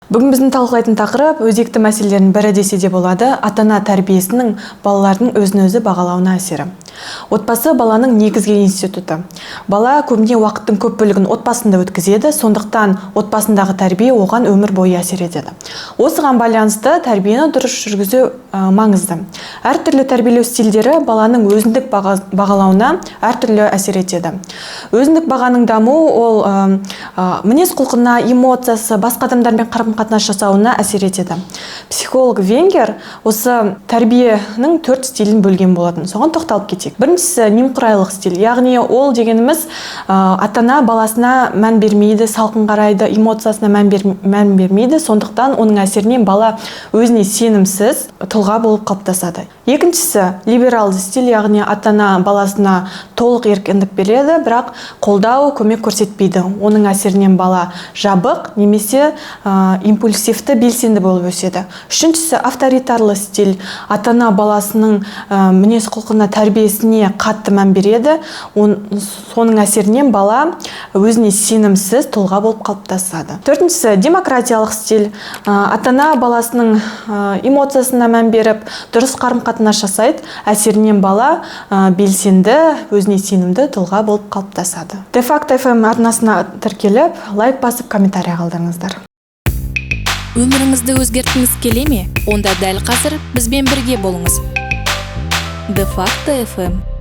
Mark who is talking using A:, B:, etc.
A: Бүгін біздің талқылайтын тақырып өзекті мәселелердің бірі десе де болады, ата-ана тәрбиесінің балалардың өзін-өзі бағалауына әсері. Отбасы баланың негізгі институты. Бала көбіне уақыттың көп бөлігін отбасында өткізеді, сондықтан отбасындағы тәрбие оған өмір бойы әсер етеді. Осыған байланысты тәрбиені дұрыс жүргізу маңызды. Әртүрлі тәрбиелеу стильдері баланың өзіндік бағалауына әртүрлі әсер етеді. Өзіндік бағаның дамуы ол мінез құлқына, эмоциясы, басқа адамдармен қарым-қатынас жасауына әсер етеді. Психолог Венгер осы тәрбиенің 4 стилін бөлген болатын. Соған тоқталып кетейік. Біріншісі немқұрайлық стиль, яғни ол дегеніміз ата-ана баласына мән бермейді, салқын қарайды, эмоциясына мән бермейді, сондықтан оның әсерінен бала өзіне сенімсіз тұлға болып қалыптасады. Екіншісі либералды стиль, яғни ата-ана баласына толық еркіндік береді, бірақ қолдау, көмек көрсетпейді. Оның әсерінен бала жабық немесе импульсивті, белсенді болып өседі. Үшіншісі авторитарлы стиль, ата-ана баласының мінез құлқына, тәрбиесіне қатты мән береді. Соның әсерінен бала өзіне сенімсіз тұлға болып қалыптасады. Төртіншісі демократиялық стиль, ата-ана баласының эмоциясына мән беріп, дұрыс қарым-қатынас жасайды, әсерінен бала белсенді, өзіне сенімді тұлға болып қалыптасады. Де-факто FM арнасына тіркеліп, лайк басып, комментарий қалдырыңыздар.
B: Өміріңізді өзгерткіңіз келе ме? Онда дәл қазір бізбен бірге болыңыз. Де-факто FM